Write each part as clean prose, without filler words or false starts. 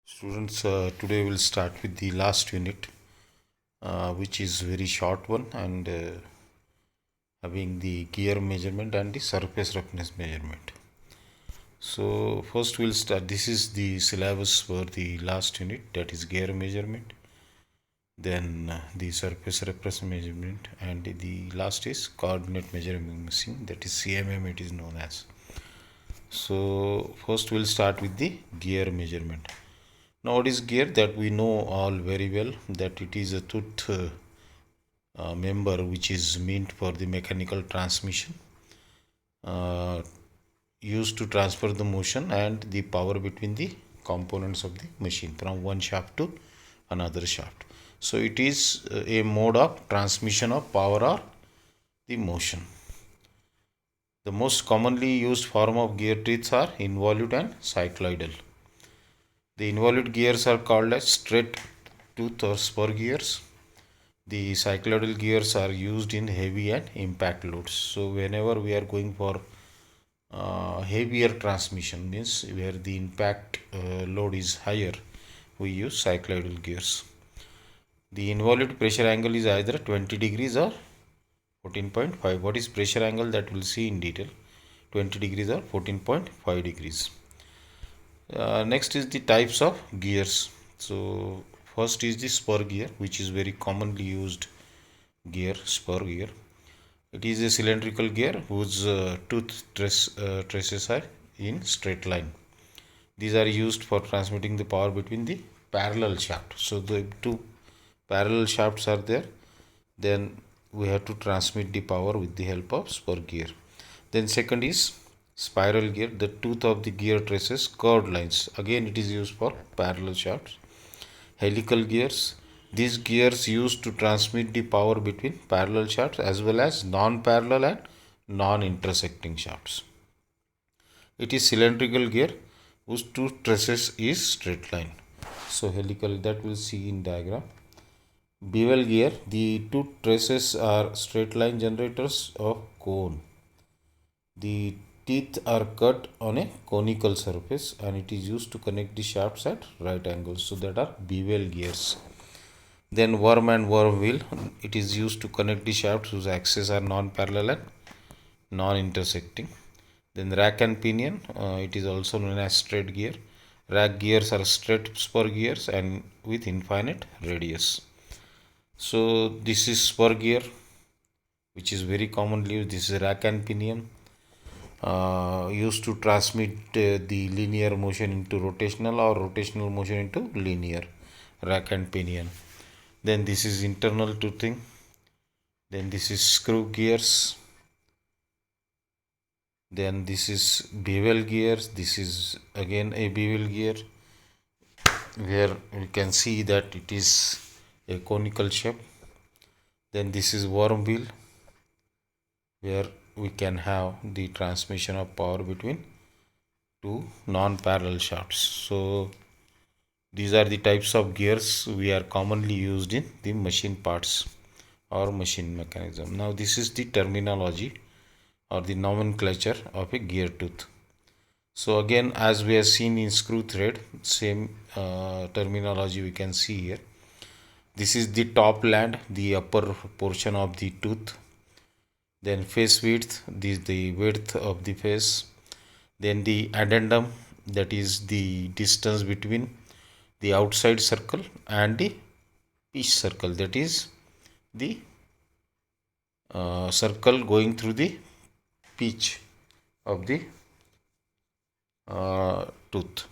Students, today we'll start with the last unit, which is very short one and having the gear measurement and the surface roughness measurement. So first we'll start. This is the syllabus for the last unit, that is gear measurement. Then the surface roughness measurement, and the last is coordinate measuring machine, that is CMM it is known as. So first we'll start with the gear measurement. Now what is gear? That we know all very well, that it is a tooth member which is meant for the mechanical transmission, uh, used to transfer the motion and the power between the components of the machine from one shaft to another shaft. So it is a mode of transmission of power or the motion. The most commonly used form of gear teeth are involute and cycloidal. The involute gears are called as straight tooth or spur gears. The cycloidal gears are used in heavy and impact loads. So whenever we are going for heavier transmission, means where the impact load is higher, we use cycloidal gears. The involute pressure angle is either 20 degrees or 14.5. What is pressure angle? That we'll see in detail. 20 degrees or 14.5 degrees. Next is the types of gears. So first is the spur gear, which is very commonly used gear, spur gear. It is a cylindrical gear whose traces are in straight line. These are used for transmitting the power between the parallel shaft. So the two parallel shafts are there. Then we have to transmit the power with the help of spur gear. Then second is spiral gear. The tooth of the gear traces curved lines. Again it is used for parallel shafts. Helical gears. These gears used to transmit the power between parallel shafts as well as non-parallel and non-intersecting shafts. It is cylindrical gear whose tooth traces is straight line. So helical, that we'll see in diagram. Bevel gear. The tooth traces are straight line generators of cone. The teeth are cut on a conical surface and it is used to connect the shafts at right angles. So that are bevel gears. Then worm and worm wheel. It is used to connect the shafts whose axes are non-parallel and non-intersecting. Then rack and pinion. It is also known as straight gear. Rack gears are straight spur gears and with infinite radius. So this is spur gear, which is very commonly used. This is rack and pinion, used to transmit the linear motion into rotational or rotational motion into linear. Rack and pinion. Then this is internal toothing. Then this is screw gears. Then this is bevel gears. This is again a bevel gear, where you can see that it is a conical shape. Then this is worm wheel, where we can have the transmission of power between two non-parallel shafts. So these are the types of gears we are commonly used in the machine parts or machine mechanism. Now this is the terminology or the nomenclature of a gear tooth. So again, as we have seen in screw thread, same terminology we can see here. This is the top land, the upper portion of the tooth. Then face width, this is the width of the face. Then the addendum, that is the distance between the outside circle and the pitch circle, that is the circle going through the pitch of the tooth.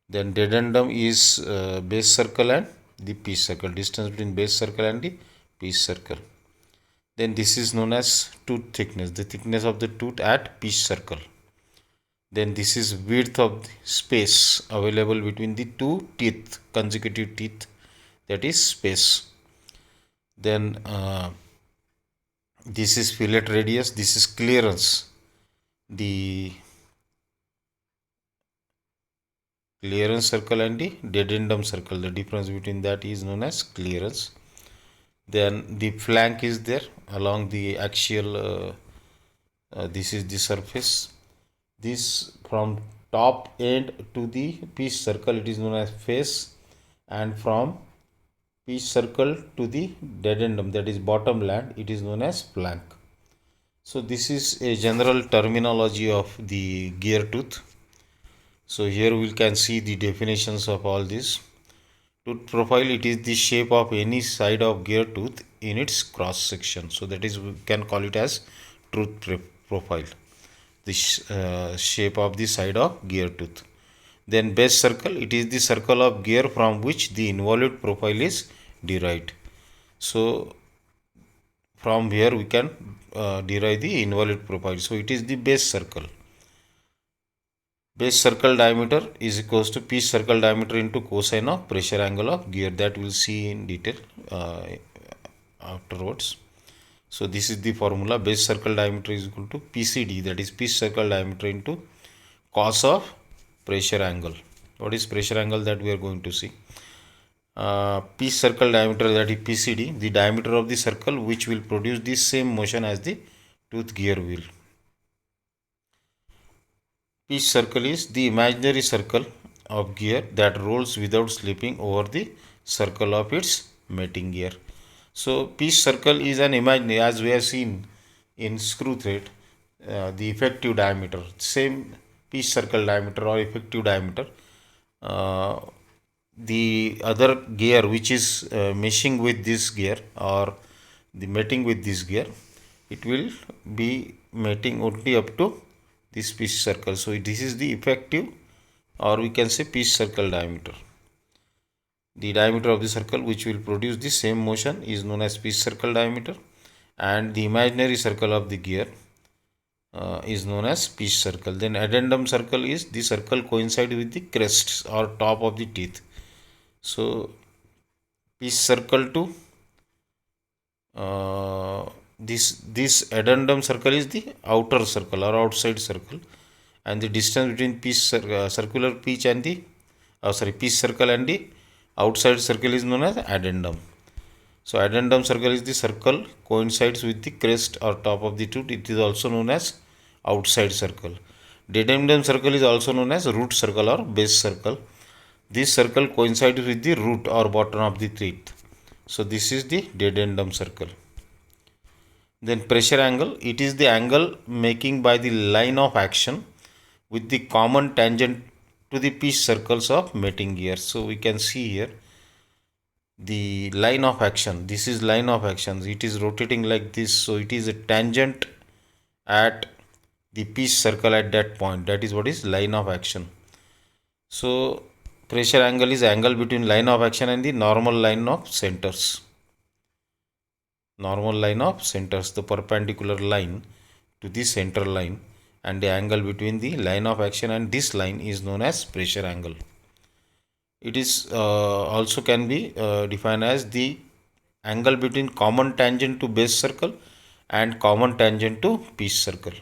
Then dedendum is base circle and the pitch circle, distance between base circle and the pitch circle. Then this is known as tooth thickness, the thickness of the tooth at pitch circle. Then this is width of the space available between the two teeth, consecutive teeth, that is space. Then this is fillet radius, this is clearance. The clearance circle and the dedendum circle, the difference between that is known as clearance. Then the flank is there along the axial, this is the surface. This from top end to the pitch circle it is known as face, and from pitch circle to the dedendum, that is bottom land, it is known as flank. So this is a general terminology of the gear tooth. So here we can see the definitions of all this. Tooth profile, it is the shape of any side of gear tooth in its cross section. So that is, we can call it as tooth profile, the shape of the side of gear tooth. Then base circle, it is the circle of gear from which the involute profile is derived. So from here we can derive the involute profile. So it is the base circle. Base circle diameter is equals to pitch circle diameter into cosine of pressure angle of gear, that we'll see in detail afterwards. So this is the formula. Base circle diameter is equal to PCD, that is pitch circle diameter into cos of pressure angle. What is pressure angle, that we are going to see. Pitch circle diameter, that is PCD, the diameter of the circle which will produce the same motion as the tooth gear wheel. Pitch circle is the imaginary circle of gear that rolls without slipping over the circle of its mating gear. So pitch circle is an imaginary, as we have seen in screw thread, the effective diameter, same pitch circle diameter or effective diameter. The other gear which is meshing with this gear or the mating with this gear, it will be mating only up to this pitch circle. So this is the effective, or we can say pitch circle diameter. The diameter of the circle which will produce the same motion is known as pitch circle diameter, and the imaginary circle of the gear is known as pitch circle. Then addendum circle is the circle coincide with the crests or top of the teeth. So pitch circle to this addendum circle is the outer circle or outside circle, and the distance between circular pitch and the pitch circle and the outside circle is known as addendum. So addendum circle is the circle coincides with the crest or top of the tooth. It is also known as outside circle. Dedendum circle is also known as root circle or base circle. This circle coincides with the root or bottom of the teeth. So this is the dedendum circle. Then pressure angle, it is the angle making by the line of action with the common tangent to the pitch circles of mating gear. So we can see here the line of action. This is line of action. It is rotating like this. So it is a tangent at the pitch circle at that point. That is what is line of action. So pressure angle is angle between line of action and the normal line of centers. Normal line of centers, the perpendicular line to the center line, and the angle between the line of action and this line is known as pressure angle. It is also can be defined as the angle between common tangent to base circle and common tangent to pitch circle.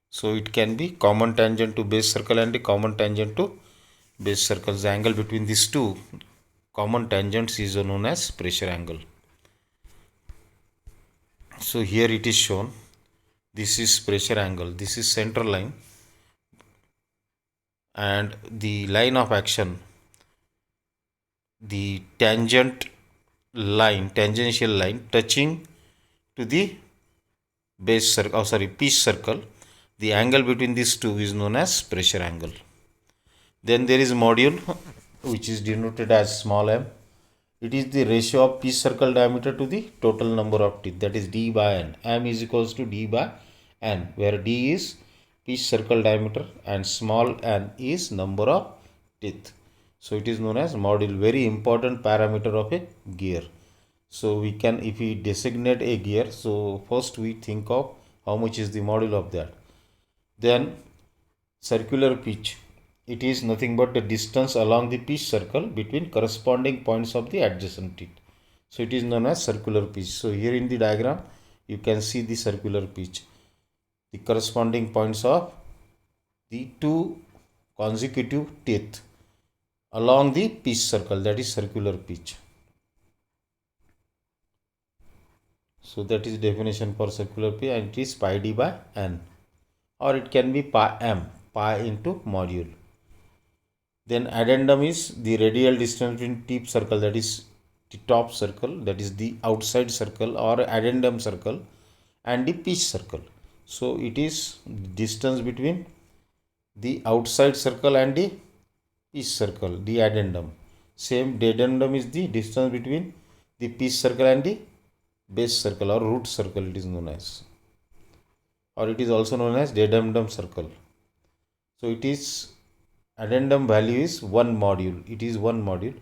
So it can be common tangent to base circle and the common tangent to base circle. The angle between these two common tangents is known as pressure angle. So here it is shown. This is pressure angle. This is center line, and the line of action, the tangential line touching to the base circle, pitch circle. The angle between these two is known as pressure angle. Then there is module, which is denoted as small m. It is the ratio of pitch circle diameter to the total number of teeth, that is d by n. M is equals to d by n, where d is pitch circle diameter and small n is number of teeth. So it is known as module, very important parameter of a gear. So we can, if we designate a gear, so first we think of how much is the module of that. Then circular pitch, it is nothing but the distance along the pitch circle between corresponding points of the adjacent teeth. So it is known as circular pitch. So here in the diagram you can see the circular pitch, the corresponding points of the two consecutive teeth along the pitch circle, that is circular pitch. So that is definition for circular pitch, and it is pi d by n, or it can be pi m. pi into module. Then addendum is the radial distance between tip circle, that is the top circle, that is the outside circle or addendum circle, and the pitch circle. So it is distance between the outside circle and the pitch circle, the addendum. Same dedendum is the distance between the pitch circle and the base circle or root circle, it is known as, or it is also known as dedendum circle. So it is addendum value is 1 module. It is 1 module.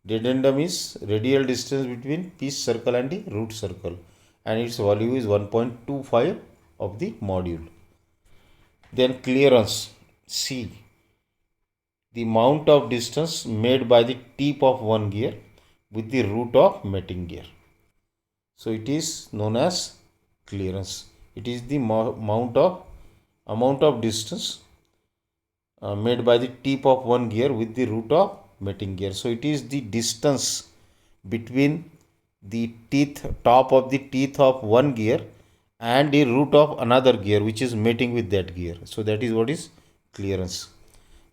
Dedendum is radial distance between pitch circle and the root circle, and its value is 1.25 of the module. Then clearance, C, the amount of distance made by the tip of one gear with the root of mating gear. So it is known as clearance. It is the amount of distance made by the tip of one gear with the root of mating gear. So it is the distance between the top of the teeth of one gear and the root of another gear which is mating with that gear. So that is what is clearance.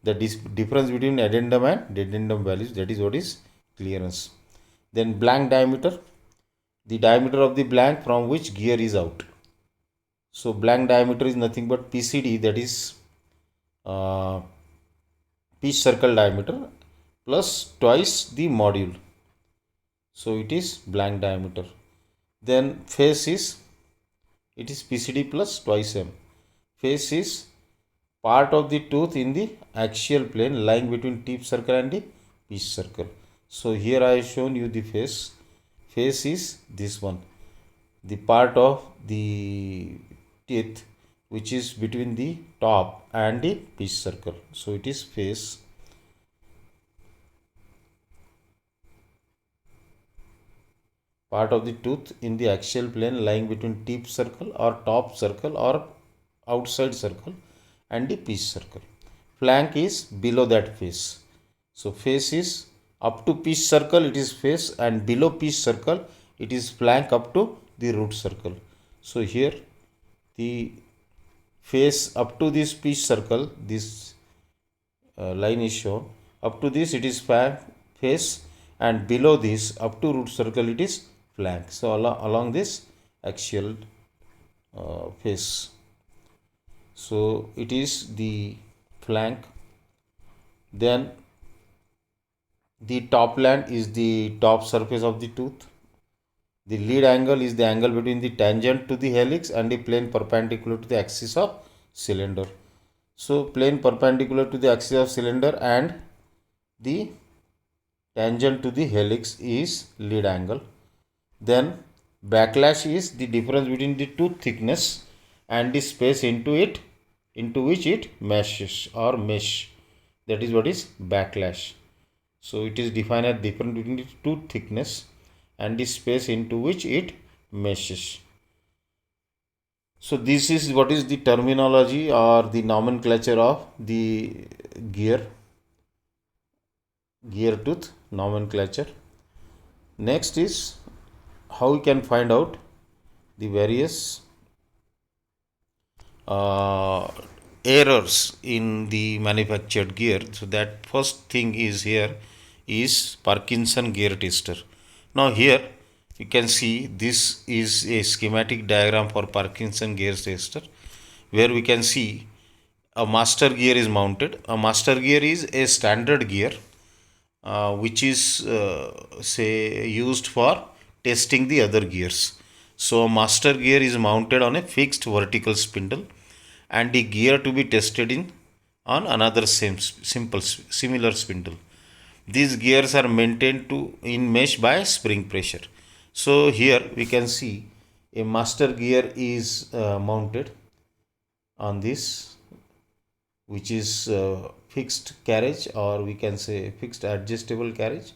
The difference between addendum and dedendum values, that is what is clearance. Then blank diameter, the diameter of the blank from which gear is out. So blank diameter is nothing but PCD, that is pitch circle diameter, plus twice the module. So it is blank diameter. Then face is, it is PCD plus twice M. Face is part of the tooth in the axial plane lying between tip circle and the pitch circle. So here I have shown you the face. Face is this one, the part of the teeth which is between the top and the pitch circle. So it is face. Part of the tooth in the axial plane lying between tip circle or top circle or outside circle and the pitch circle. Flank is below that face. So face is up to pitch circle, it is face, and below pitch circle it is flank up to the root circle. So here the face up to this pitch circle, this line is shown. Up to this it is face, and below this up to root circle it is flank. So along this axial face. So it is the flank. Then the top land is the top surface of the tooth. The lead angle is the angle between the tangent to the helix and the plane perpendicular to the axis of cylinder. So plane perpendicular to the axis of cylinder and the tangent to the helix is lead angle. Then backlash is the difference between the tooth thickness and the space into which it meshes or mesh. That is what is backlash. So it is defined as difference between the tooth thickness and the space into which it meshes. So this is what is the terminology or the nomenclature of the gear tooth nomenclature. Next is how we can find out the various errors in the manufactured gear. So that first thing is here is Parkinson gear tester. Now here you can see this is a schematic diagram for Parkinson gear tester, where we can see a master gear is mounted. A master gear is a standard gear which is say used for testing the other gears. So a master gear is mounted on a fixed vertical spindle, and the gear to be tested on another similar spindle. These gears are maintained in mesh by spring pressure. So here we can see a master gear is mounted on this, which is fixed carriage, or we can say fixed adjustable carriage.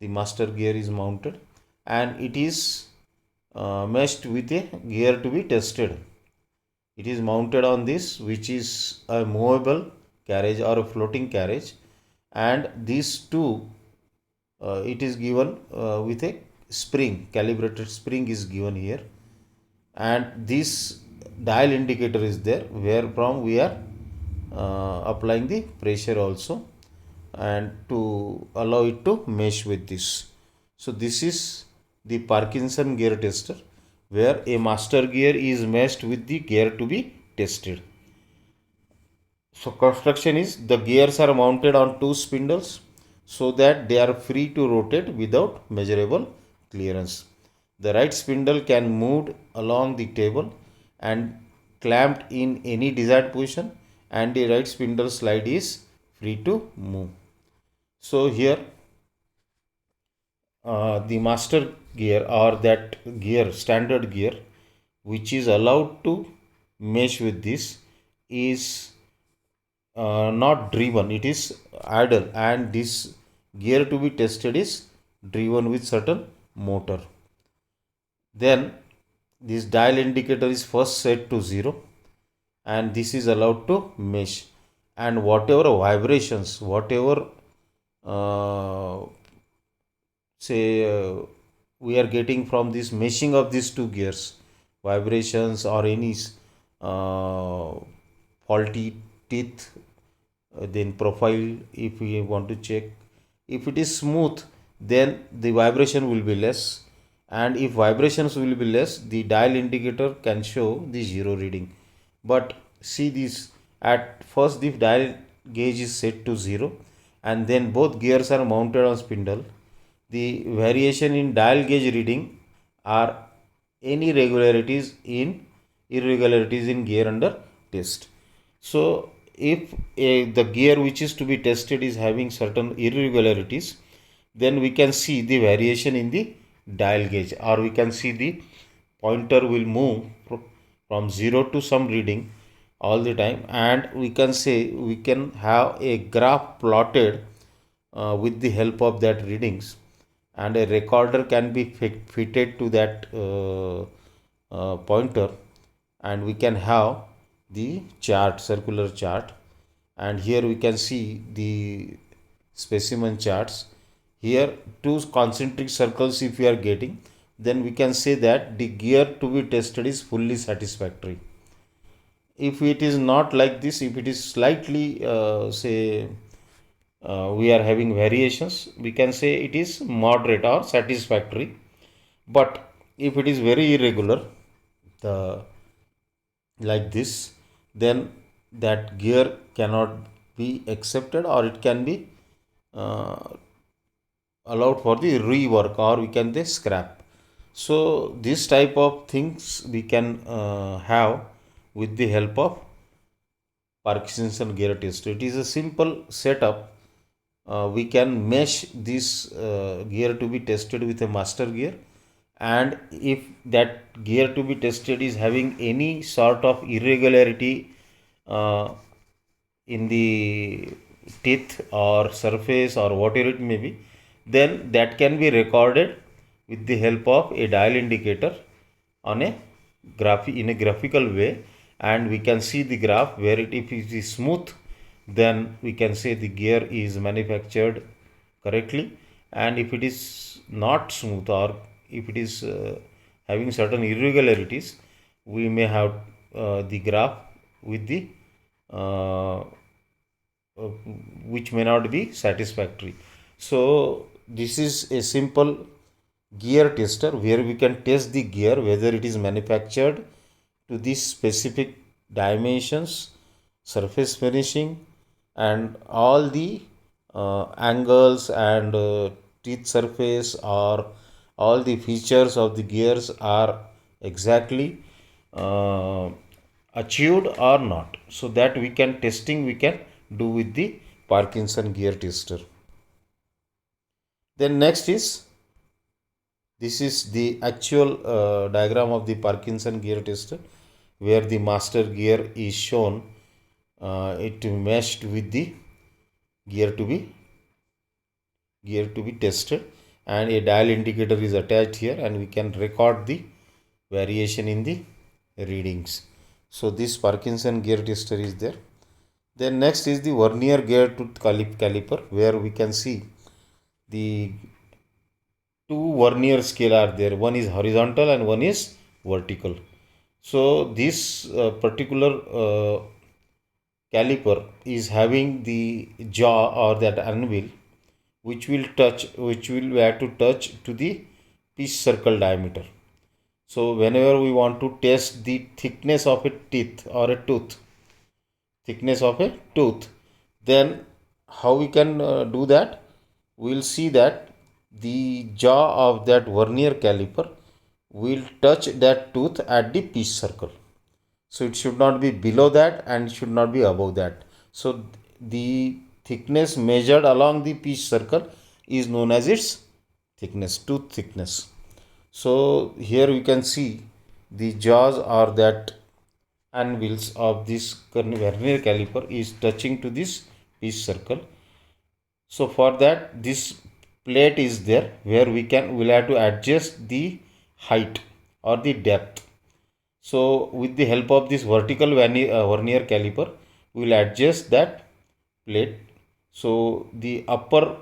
The master gear is mounted and it is meshed with a gear to be tested. It is mounted on this, which is a movable carriage or a floating carriage, and these two it is given with a spring, calibrated spring is given here, and this dial indicator is there, where from we are applying the pressure also, and to allow it to mesh with this. So this is the Parkinson gear tester, where a master gear is meshed with the gear to be tested. So construction is, the gears are mounted on two spindles so that they are free to rotate without measurable clearance. The right spindle can move along the table and clamped in any desired position, and the right spindle slide is free to move. So here the master gear, or that gear, standard gear, which is allowed to mesh with this, is not driven, it is idle, and this gear to be tested is driven with certain motor. Then this dial indicator is first set to 0, and this is allowed to mesh, and whatever vibrations, whatever we are getting from this meshing of these two gears, vibrations or any faulty teeth, then profile, if we want to check, if it is smooth, then the vibration will be less, and if vibrations will be less, the dial indicator can show the 0 reading. But see this, at first the dial gauge is set to 0, and then both gears are mounted on spindle. The variation in dial gauge reading are any irregularities in gear under test. So if the gear which is to be tested is having certain irregularities, then we can see the variation in the dial gauge, or we can see the pointer will move from 0 to some reading all the time, and we can say we can have a graph plotted with the help of that readings, and a recorder can be fitted to that pointer, and we can have the chart, circular chart, and here we can see the specimen charts. Here two concentric circles if we are getting, then we can say that the gear to be tested is fully satisfactory. If it is not like this, if it is slightly we are having variations, we can say it is moderate or satisfactory. But if it is very irregular, like this, then that gear cannot be accepted, or it can be allowed for the rework, or we can say scrap. So this type of things we can have with the help of Parkinson gear tester. It is a simple setup. We can mesh this gear to be tested with a master gear, and if that gear to be tested is having any sort of irregularity in the teeth or surface or whatever it may be, then that can be recorded with the help of a dial indicator on a graphical way, and we can see the graph where if it is smooth, then we can say the gear is manufactured correctly, and if it is not smooth, or if it is having certain irregularities, we may have the graph with the which may not be satisfactory. So this is a simple gear tester where we can test the gear whether it is manufactured to these specific dimensions, surface finishing, and all the angles and teeth surface, or all the features of the gears are exactly achieved or not. So that we can do with the Parkinson gear tester. Then next is, this is the actual diagram of the Parkinson gear tester, where the master gear is shown, it meshed with the gear to be tested, and a dial indicator is attached here, and we can record the variation in the readings. So this Parkinson gear tester is there. Then next is the vernier gear tooth caliper, where we can see the two vernier scale are there. One is horizontal and one is vertical. So this particular caliper is having the jaw or that anvil which will have to touch to the pitch circle diameter. So whenever we want to test the thickness of a teeth or a tooth, thickness of a tooth, then how we can do that? We'll see that the jaw of that vernier caliper will touch that tooth at the pitch circle. So it should not be below that and should not be above that. So the thickness measured along the pitch circle is known as its thickness, tooth thickness. So here we can see the jaws or that anvils of this vernier caliper is touching to this pitch circle. So for that, this plate is there where we'll have to adjust the height or the depth. So with the help of this vertical vernier caliper, we will adjust that plate. So the upper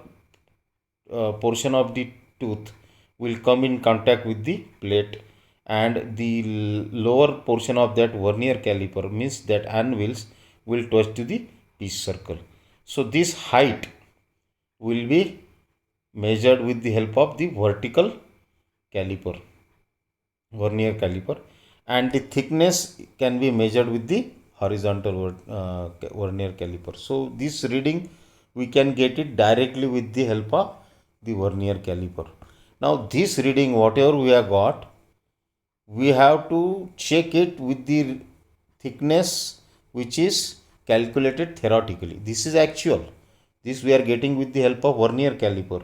portion of the tooth will come in contact with the plate, and the lower portion of that vernier caliper, means that anvils, will touch to the pitch circle. So this height will be measured with the help of the vertical caliper, vernier caliper, and the thickness can be measured with the horizontal vernier caliper. So this reading we can get it directly with the help of the vernier caliper. Now this reading whatever we have got, we have to check it with the thickness which is calculated theoretically. This is actual. This we are getting with the help of vernier caliper.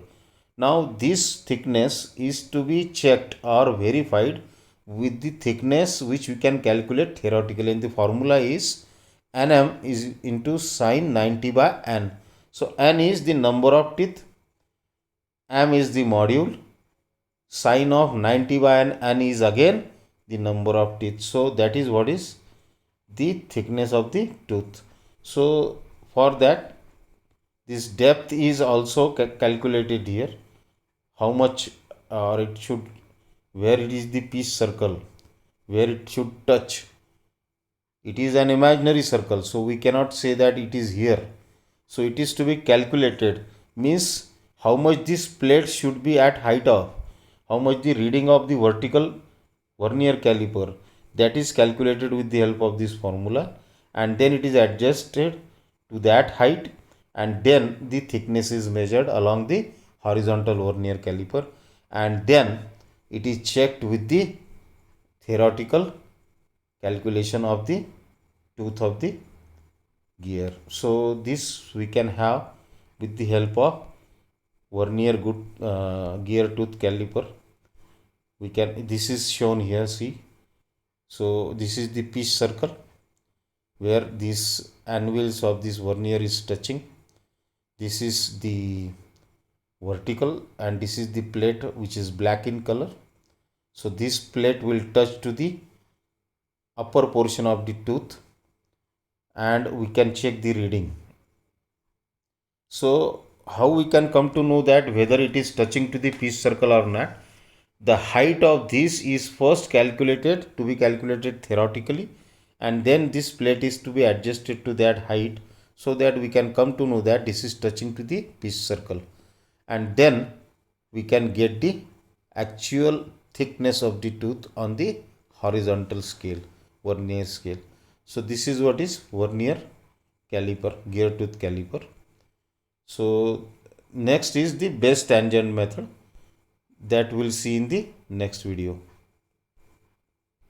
Now this thickness is to be checked or verified with the thickness which we can calculate theoretically, and the formula is nm is into sine 90 by n. So n is the number of teeth, m is the module, sine of 90 by n is again the number of teeth. So that is what is the thickness of the tooth. So for that, this depth is also calculated here. How much, or it should, where it is the pitch circle, where it should touch. It is an imaginary circle, so we cannot say that it is here. So it is to be calculated, means how much this plate should be at height of, how much the reading of the vertical vernier caliper, that is calculated with the help of this formula, and then it is adjusted to that height, and then the thickness is measured along the horizontal vernier caliper, and then it is checked with the theoretical calculation of the tooth of the gear. So this we can have with the help of vernier gear tooth caliper. We can, this is shown here, see. So this is the pitch circle where these anvils of this vernier is touching. This is the vertical, and this is the plate which is black in color. So this plate will touch to the upper portion of the tooth, and we can check the reading. So how we can come to know that whether it is touching to the pitch circle or not? The height of this is first calculated, to be calculated theoretically, and then this plate is to be adjusted to that height, so that we can come to know that this is touching to the pitch circle, and then we can get the actual thickness of the tooth on the horizontal scale, vernier scale. So this is what is vernier caliper, gear tooth caliper. So next is the base tangent method, that we'll see in the next video.